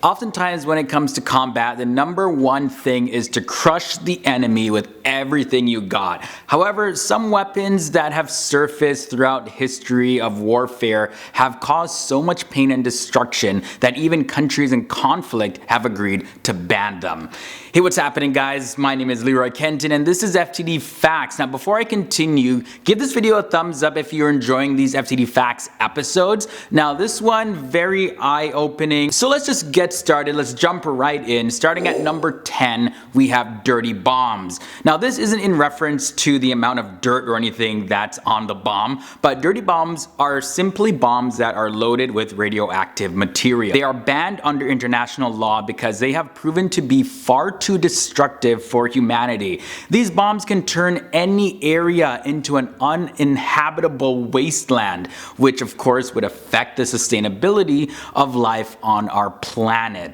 Oftentimes when it comes to combat, the number one thing is to crush the enemy with everything you got. However, some weapons that have surfaced throughout history of warfare have caused so much pain and destruction that even countries in conflict have agreed to ban them. Hey, what's happening guys? My name is Leroy Kenton and this is FTD Facts. Now before I continue, give this video a thumbs up if you're enjoying these FTD Facts episodes. Now this one, very eye-opening. So let's just get started. Let's jump right in. Starting at number 10, we have dirty bombs. Now this isn't in reference to the amount of dirt or anything that's on the bomb, but dirty bombs are simply bombs that are loaded with radioactive material. They are banned under international law because they have proven to be far too destructive for humanity. These bombs can turn any area into an uninhabitable wasteland, which of course would affect the sustainability of life on our planet.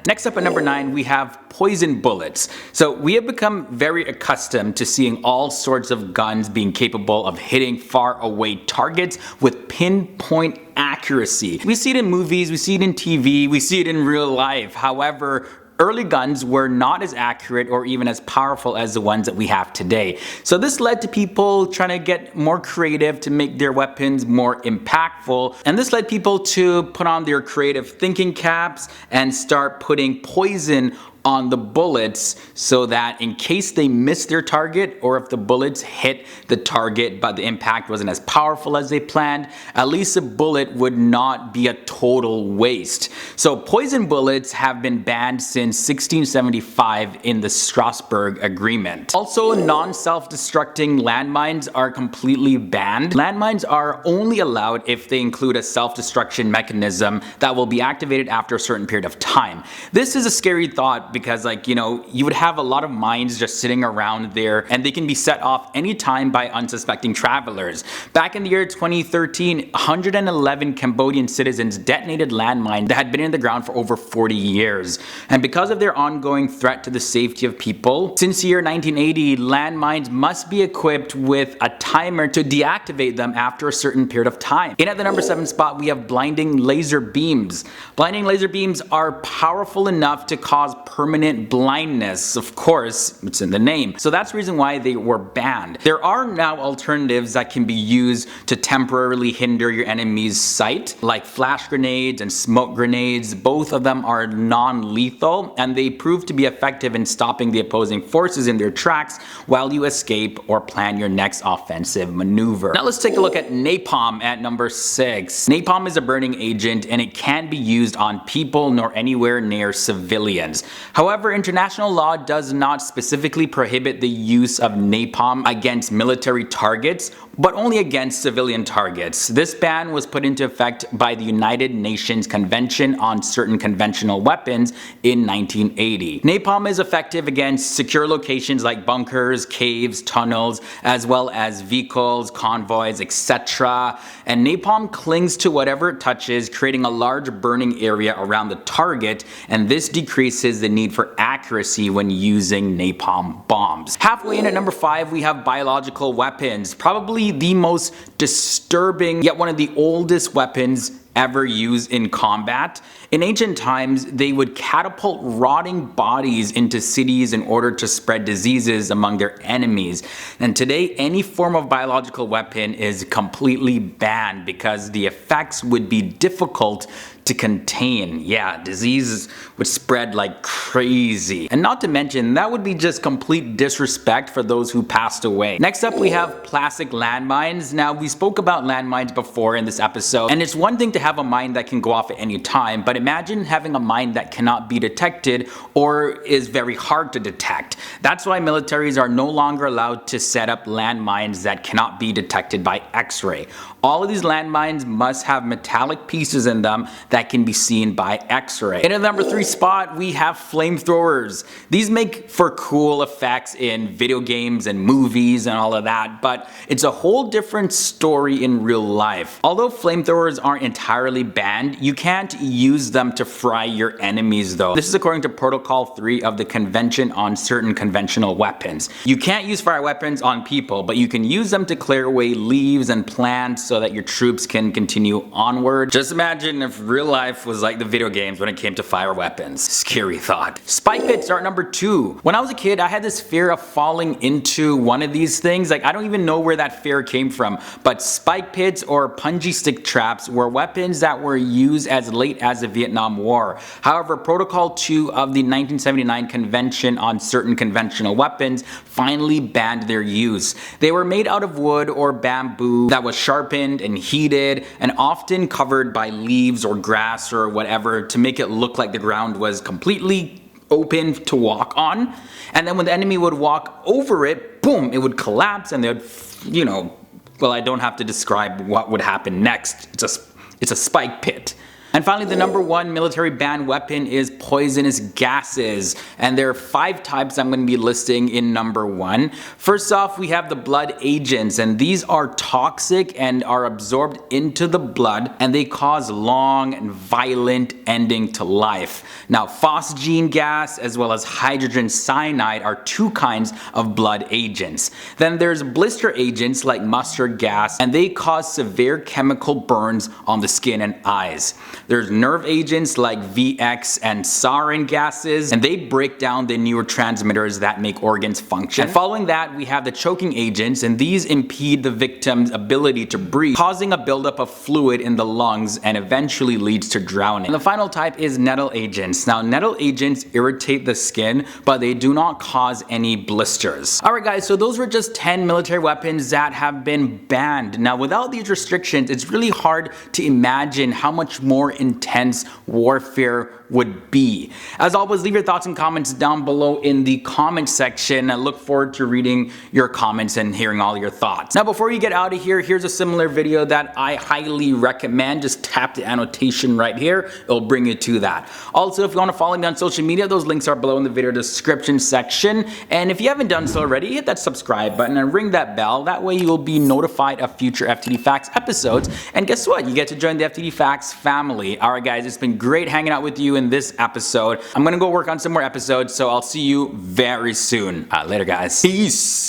Next up at number 9, we have poison bullets. So we have become very accustomed to seeing all sorts of guns being capable of hitting far away targets with pinpoint accuracy. We see it in movies, we see it in TV, we see it in real life. However, early guns were not as accurate or even as powerful as the ones that we have today. So this led to people trying to get more creative to make their weapons more impactful. And this led people to put on their creative thinking caps and start putting poison on the bullets so that in case they missed their target or if the bullets hit the target but the impact wasn't as powerful as they planned, at least the bullet would not be a total waste. So poison bullets have been banned since 1675 in the Strasbourg Agreement. Also, non-self-destructing landmines are completely banned. Landmines are only allowed if they include a self-destruction mechanism that will be activated after a certain period of time. This is a scary thought because you would have a lot of mines just sitting around there and they can be set off anytime by unsuspecting travelers. Back in the year 2013, 111 Cambodian citizens detonated landmines that had been in the ground for over 40 years. And because of their ongoing threat to the safety of people, since the year 1980, landmines must be equipped with a timer to deactivate them after a certain period of time. In at the number 7 spot, we have blinding laser beams. Blinding laser beams are powerful enough to cause permanent blindness. Of course, it's in the name. So that's the reason why they were banned. There are now alternatives that can be used to temporarily hinder your enemy's sight, like flash grenades and smoke grenades. Both of them are non-lethal and they prove to be effective in stopping the opposing forces in their tracks while you escape or plan your next offensive maneuver. Now let's take a look at napalm at number 6. Napalm is a burning agent and it can't be used on people nor anywhere near civilians. However, international law does not specifically prohibit the use of napalm against military targets, but only against civilian targets. This ban was put into effect by the United Nations Convention on Certain Conventional Weapons in 1980. Napalm is effective against secure locations like bunkers, caves, tunnels, as well as vehicles, convoys, etc. And napalm clings to whatever it touches, creating a large burning area around the target, and this decreases the need for accuracy when using napalm bombs. Halfway in at number 5, we have biological weapons. Probably the most disturbing, yet one of the oldest weapons ever used in combat. In ancient times, they would catapult rotting bodies into cities in order to spread diseases among their enemies. And today, any form of biological weapon is completely banned because the effects would be difficult to contain. Yeah, diseases would spread like crazy. And not to mention, that would be just complete disrespect for those who passed away. Next up, we have plastic landmines. Now, we spoke about landmines before in this episode, and it's one thing to have a mine that can go off at any time, but imagine having a mine that cannot be detected or is very hard to detect. That's why militaries are no longer allowed to set up landmines that cannot be detected by X-ray. All of these landmines must have metallic pieces in them that can be seen by X-ray. In at the number 3 spot, we have flamethrowers. These make for cool effects in video games and movies and all of that, but it's a whole different story in real life. Although flamethrowers aren't entirely banned, you can't use them to fry your enemies though. This is according to Protocol 3 of the Convention on Certain Conventional Weapons. You can't use fire weapons on people, but you can use them to clear away leaves and plants so that your troops can continue onward. Just imagine if real real life was like the video games when it came to fire weapons. Scary thought. Spike pits are number 2. When I was a kid, I had this fear of falling into one of these things. Like, I don't even know where that fear came from, but spike pits or punji stick traps were weapons that were used as late as the Vietnam War. However, Protocol 2 of the 1979 Convention on Certain Conventional Weapons finally banned their use. They were made out of wood or bamboo that was sharpened and heated and often covered by leaves or grass or whatever to make it look like the ground was completely open to walk on. And then when the enemy would walk over it, boom, it would collapse and they would, you know, well, I don't have to describe what would happen next. It's a spike pit. And finally, the number 1 military banned weapon is poisonous gases. And there are 5 types I'm going to be listing in number 1. First off, we have the blood agents, and these are toxic and are absorbed into the blood, and they cause long and violent ending to life. Now, phosgene gas as well as hydrogen cyanide are 2 kinds of blood agents. Then there's blister agents like mustard gas, and they cause severe chemical burns on the skin and eyes. There's nerve agents like VX and sarin gases, and they break down the neurotransmitters that make organs function. And following that, we have the choking agents, and these impede the victim's ability to breathe, causing a buildup of fluid in the lungs and eventually leads to drowning. And the final type is nettle agents. Now, nettle agents irritate the skin, but they do not cause any blisters. Alright guys, so those were just 10 military weapons that have been banned. Now, without these restrictions, it's really hard to imagine how much more intense warfare would be. As always, leave your thoughts and comments down below in the comment section. I look forward to reading your comments and hearing all your thoughts. Now, before you get out of here, here's a similar video that I highly recommend. Just tap the annotation right here. It'll bring you to that. Also, if you want to follow me on social media, those links are below in the video description section. And if you haven't done so already, hit that subscribe button and ring that bell. That way you'll be notified of future FTD Facts episodes. And guess what? You get to join the FTD Facts family. Alright guys, it's been great hanging out with you in this episode. I'm gonna go work on some more episodes, so I'll see you very soon. Later guys. Peace.